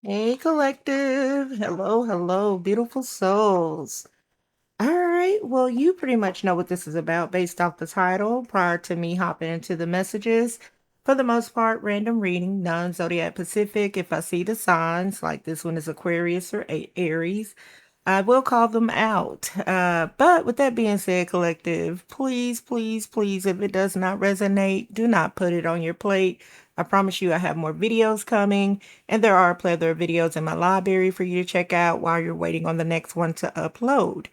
Hey, collective. Hello, hello, beautiful souls. All right. Well, you pretty much know what this is about based off the title prior to me hopping into the messages. For the most part, random reading, non zodiac Pacific. If I see the signs, like this one is Aquarius or Aries, I will call them out. But with that being said, collective, please, please, please, if it does not resonate, do not put it on your plate. I promise you, I have more videos coming, and there are a plethora of videos in my library for you to check out while you're waiting on the next one to upload.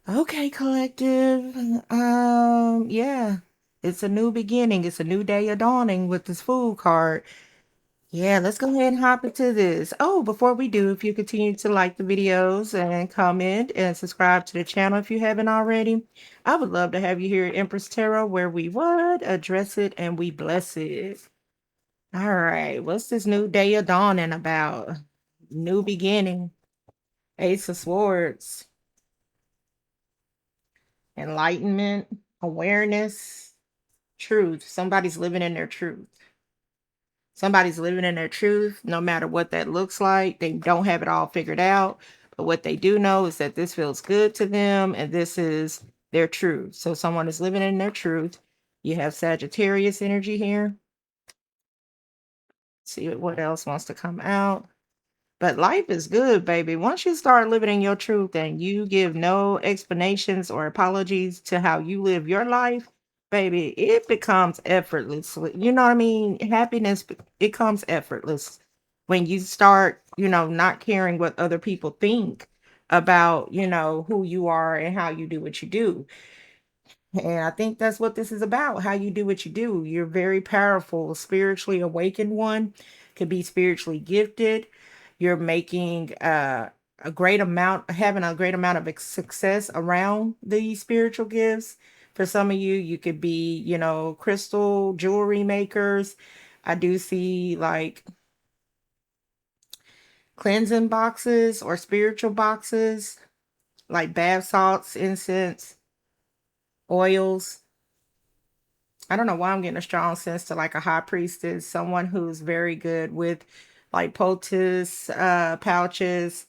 Okay, collective. Yeah. It's a new beginning. It's a new day of dawning with this food card. Yeah, let's go ahead and hop into this. Oh, before we do, if you continue to like the videos and comment and subscribe to the channel if you haven't already, I would love to have you here at Empress Tarot where we would address it and we bless it. All right, what's this new day of dawning about? New beginning. Ace of Swords. Enlightenment. Awareness. Truth. Somebody's living in their truth. Somebody's living in their truth, no matter what that looks like. They don't have it all figured out. But what they do know is that this feels good to them and this is their truth. So someone is living in their truth. You have Sagittarius energy here. See what else wants to come out. But life is good, baby. Once you start living in your truth and you give no explanations or apologies to how you live your life, baby, it becomes effortless. You know what I mean? Happiness, it comes effortless when you start, not caring what other people think about, who you are and how you do what you do. And I think that's what this is about, how you do what you do. You're very powerful, spiritually awakened one, could be spiritually gifted. You're making a great amount, having a great amount of success around the spiritual gifts. For some of you, you could be, crystal jewelry makers. I do see like cleansing boxes or spiritual boxes, like bath salts, incense, oils. I don't know why I'm getting a strong sense to like a high priestess, someone who's very good with like poultice, pouches,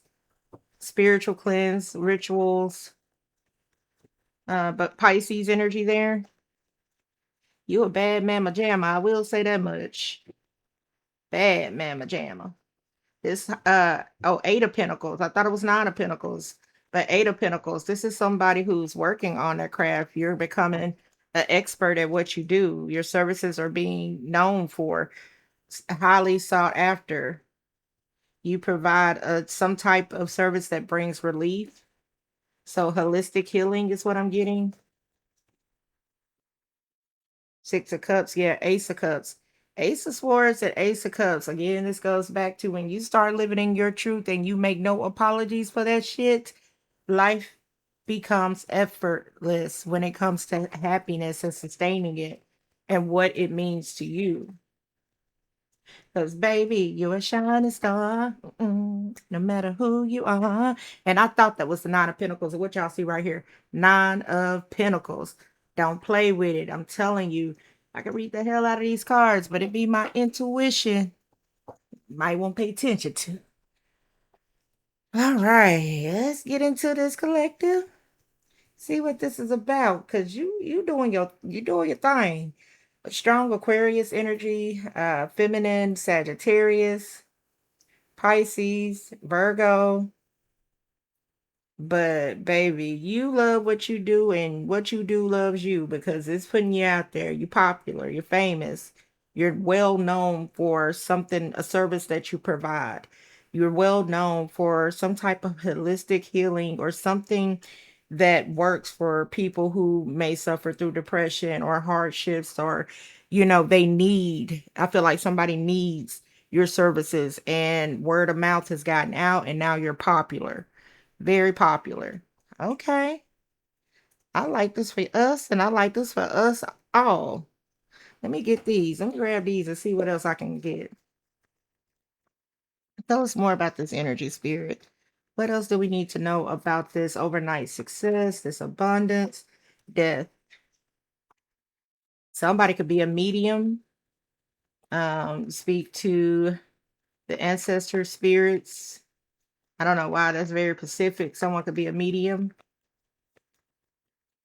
spiritual cleanse, rituals. But Pisces energy there. You a bad mamma jamma. I will say that much. Bad mamma jamma. This Eight of Pentacles. I thought it was Nine of Pentacles, but Eight of Pentacles. This is somebody who's working on their craft. You're becoming an expert at what you do. Your services are being known for highly sought after. You provide some type of service that brings relief. So holistic healing is what I'm getting. Six of Cups, yeah, Ace of Cups. Ace of Swords and Ace of Cups. Again, this goes back to when you start living in your truth and you make no apologies for that shit, life becomes effortless when it comes to happiness and sustaining it and what it means to you. Cause baby, you're a shining star, no matter who you are. And I thought that was the Nine of Pentacles. What y'all see right here, Nine of Pentacles. Don't play with it. I'm telling you, I can read the hell out of these cards, but it be my intuition. Might want to pay attention to. All right, let's get into this collective. See what this is about, cause you doing your thing. A strong Aquarius energy, feminine Sagittarius. Pisces, Virgo. But baby, you love what you do and what you do loves you because it's putting you out there. You're popular, you're famous, you're well known for something, a service that you provide. You're well known for some type of holistic healing or something that works for people who may suffer through depression or hardships or, they need, I feel like somebody needs your services and word of mouth has gotten out and now you're popular, very popular. Okay. I like this for us and I like this for us all. Let me get these. Let me grab these and see what else I can get. Tell us more about this energy spirit. What else do we need to know about this overnight success, this abundance, death? Somebody could be a medium, speak to The ancestor spirits. I don't know why that's very specific. Someone could be a medium,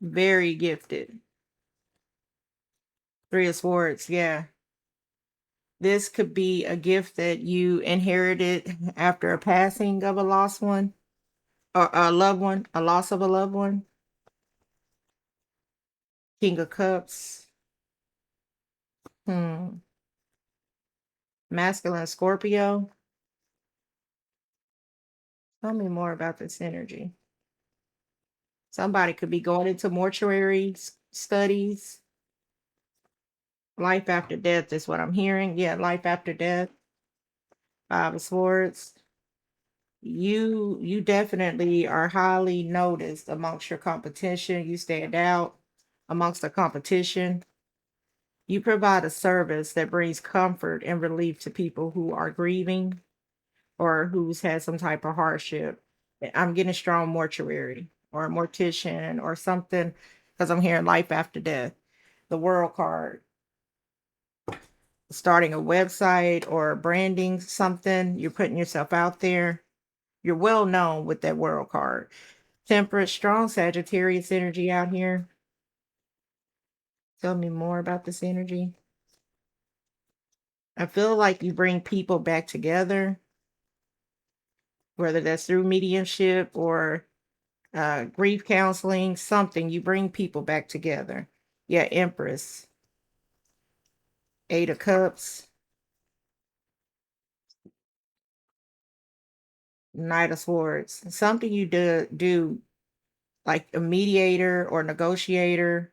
very gifted. Three of Swords, yeah. This could be a gift that you inherited after a passing of a lost one or a loved one, a loss of a loved one. King of Cups. Hmm. Masculine Scorpio. Tell me more about this energy. Somebody could be going into mortuary studies. Life after death is what I'm hearing. Yeah, life after death. Five of Swords. You definitely are highly noticed amongst your competition. You stand out amongst the competition. You provide a service that brings comfort and relief to people who are grieving or who's had some type of hardship. I'm getting strong mortuary or a mortician or something because I'm hearing life after death. The world card, starting a website or branding something, you're putting yourself out there. You're well known with that world card. Temperate, strong Sagittarius energy out here. Tell me more about this energy. I feel like you bring people back together, whether that's through mediumship or grief counseling, something. You bring people back together. Yeah, Empress. Eight of Cups. Knight of Swords. Something you do like a mediator or negotiator.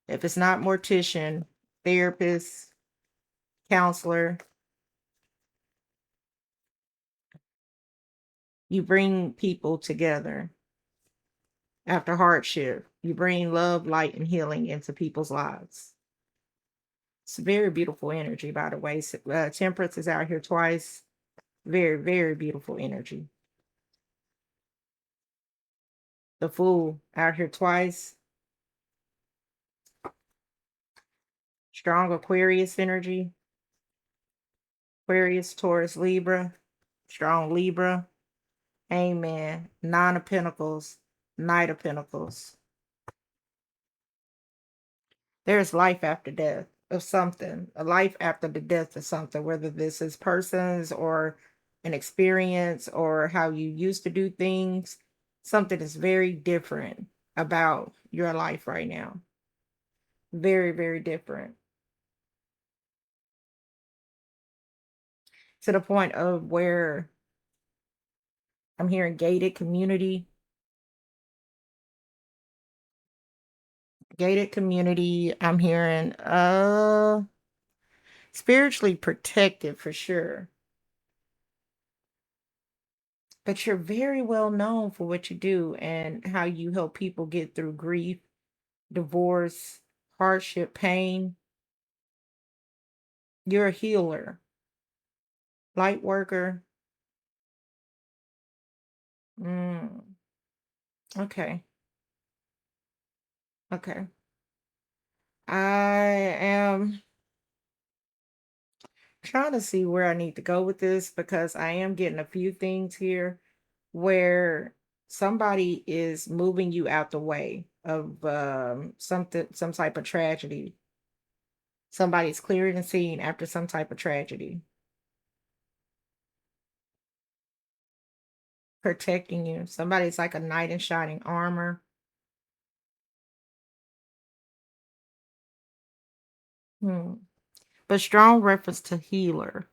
If it's not mortician, therapist, counselor, you bring people together after hardship. You bring love, light, and healing into people's lives. It's very beautiful energy, by the way. Temperance is out here twice. Very, very beautiful energy. The Fool out here twice. Strong Aquarius energy. Aquarius, Taurus, Libra. Strong Libra. Amen. Nine of Pentacles. Knight of Pentacles. There's life after death of something, a life after the death of something, whether this is persons or an experience or how you used to do things. Something is very different about your life right now. Very, very different. To the point of where I'm hearing gated community, gated community. I'm hearing spiritually protected for sure. But you're very well known for what you do and how you help people get through grief, divorce, hardship, pain. You're a healer, light worker. Mm, okay. Okay. I am trying to see where I need to go with this because I am getting a few things here where somebody is moving you out the way of something, some type of tragedy. Somebody's clearing the scene after some type of tragedy, protecting you. Somebody's like a knight in shining armor. Hmm. But strong reference to healer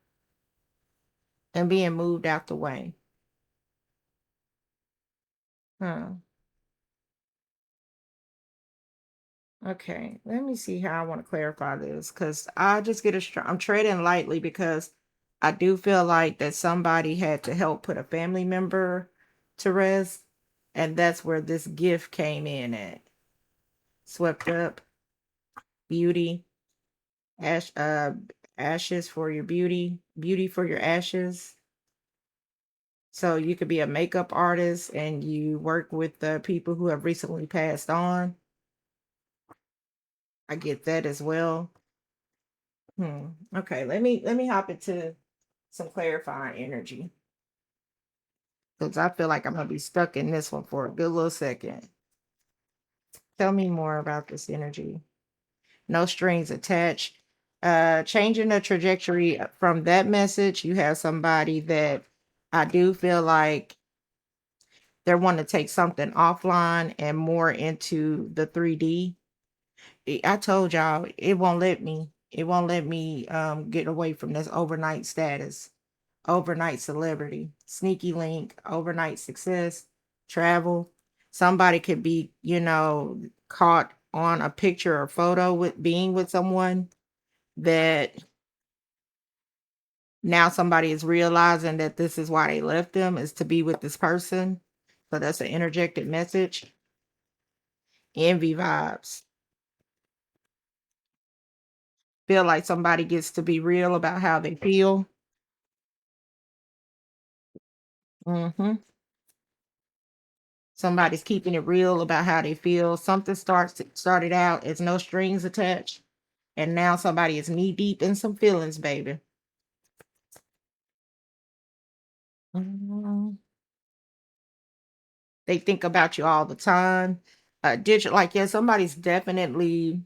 and being moved out the way. Huh. Okay, let me see how I want to clarify this because I just get a strong. I'm treading lightly because I do feel like that somebody had to help put a family member to rest, and that's where this gift came in at. Swept up, beauty, ash, ashes for your beauty, beauty for your ashes. So you could be a makeup artist and you work with the people who have recently passed on. I get that as well. Hmm. Okay, let me hop into some clarifying energy. Because I feel like I'm gonna be stuck in this one for a good little second. Tell me more about this energy. No strings attached. Changing the trajectory from that message, you have somebody that I do feel like they want to take something offline and more into the 3D. I told y'all it won't let me. It won't let me get away from this overnight status, overnight celebrity, sneaky link, overnight success, travel. Somebody could be, caught on a picture or photo with being with someone that now somebody is realizing that this is why they left them is to be with this person. So that's an interjected message. Envy vibes. Feel like somebody gets to be real about how they feel. Hmm. Somebody's keeping it real about how they feel. Something started out as no strings attached, and now somebody is knee deep in some feelings, baby. Mhm. They think about you all the time. Digital, like yeah, somebody's definitely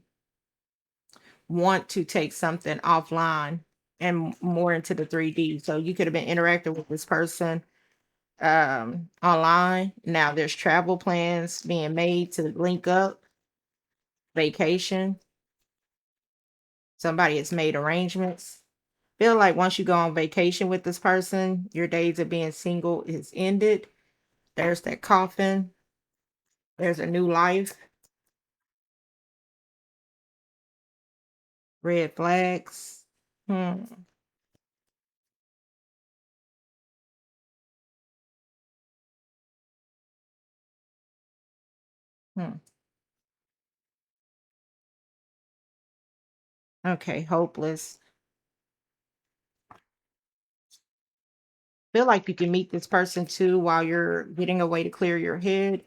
want to take something offline and more into the 3D. So you could have been interacting with this person online. Now there's travel plans being made to link up, vacation. Somebody has made arrangements. Feel like once you go on vacation with this person, your days of being single is ended. There's that coffin. There's a new life. Red flags. Hmm. Hmm. Okay, hopeless. Feel like you can meet this person too while you're getting away to clear your head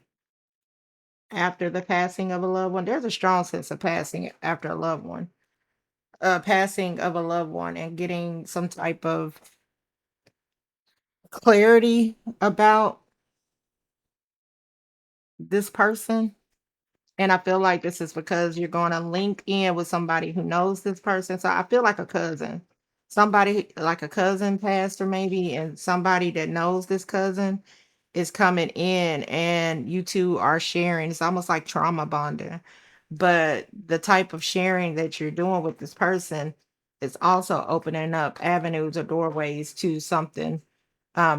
after the passing of a loved one. There's a strong sense of passing after a loved one. Passing of a loved one and getting some type of clarity about this person. And I feel like this is because you're going to link in with somebody who knows this person. So I feel like a cousin, somebody like a cousin pastor, maybe, and somebody that knows this cousin is coming in and you two are sharing. It's almost like trauma bonding. But the type of sharing that you're doing with this person is also opening up avenues or doorways to something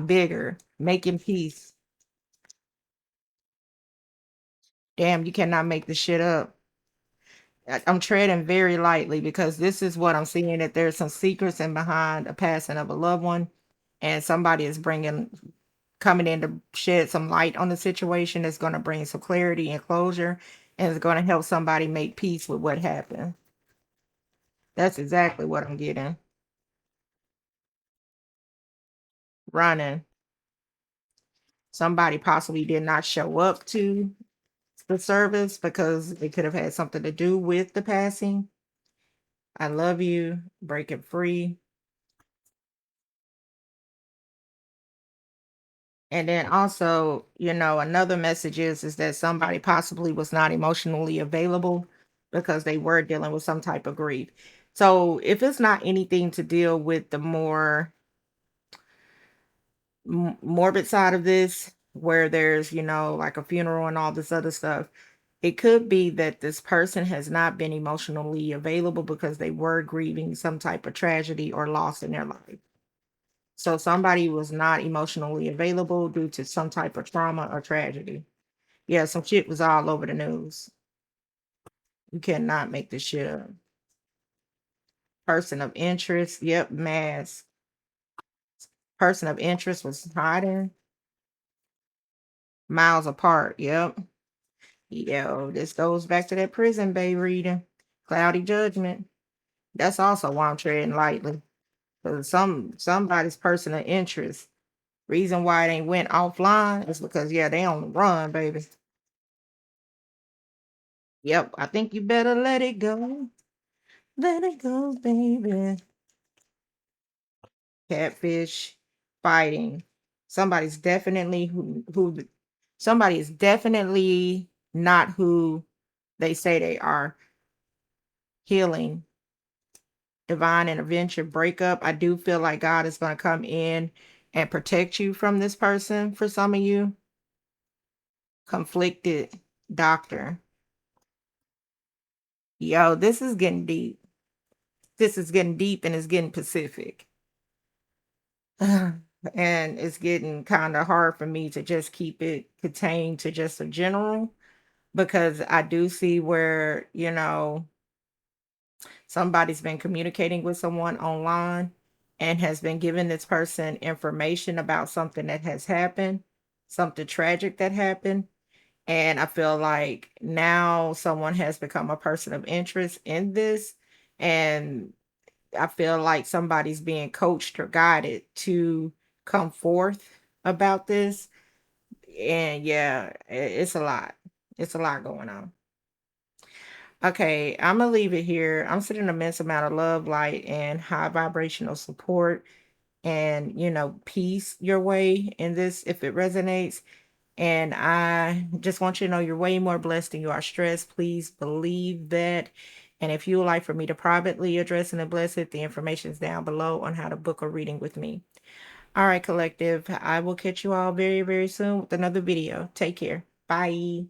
bigger, making peace. Damn, you cannot make this shit up. I'm treading very lightly because this is what I'm seeing that there's some secrets in behind a passing of a loved one, and somebody is coming in to shed some light on the situation that's going to bring some clarity and closure, and it's going to help somebody make peace with what happened. That's exactly what I'm getting. Running. Somebody possibly did not show up to the service because it could have had something to do with the passing. I love you. Break it free. And then also, another message is that somebody possibly was not emotionally available because they were dealing with some type of grief. So if it's not anything to deal with the more morbid side of this, where there's, like a funeral and all this other stuff, it could be that this person has not been emotionally available because they were grieving some type of tragedy or loss in their life. So somebody was not emotionally available due to some type of trauma or tragedy. Yeah, some shit was all over the news. You cannot make this shit up. Person of interest, yep, mask. Person of interest was hiding miles apart, yep. Yo, this goes back to that prison bay reading. Cloudy judgment. That's also why I'm treading lightly. Because somebody's person of interest. Reason why they went offline is because yeah, they on the run, baby. Yep, I think you better let it go. Let it go, baby. catfish, fighting. Somebody's definitely somebody is definitely not who they say they are. Healing, divine intervention, breakup. I do feel like God is going to come in and protect you from this person for some of you. Conflicted doctor. Yo, this is getting deep. This is getting deep and it's getting Pacific. And it's getting kind of hard for me to just keep it contained to just a general because I do see where, somebody's been communicating with someone online and has been giving this person information about something that has happened, something tragic that happened. And I feel like now someone has become a person of interest in this. And I feel like somebody's being coached or guided to come forth about this. And yeah, it's a lot. It's a lot going on. Okay, I'm gonna leave it here. I'm sending an immense amount of love, light, and high vibrational support and peace your way in this if it resonates. And I just want you to know you're way more blessed than you are stressed. Please believe that. And if you would like for me to privately address and bless it, the information is down below on how to book a reading with me. All right, collective. I will catch you all very, very soon with another video. Take care. Bye.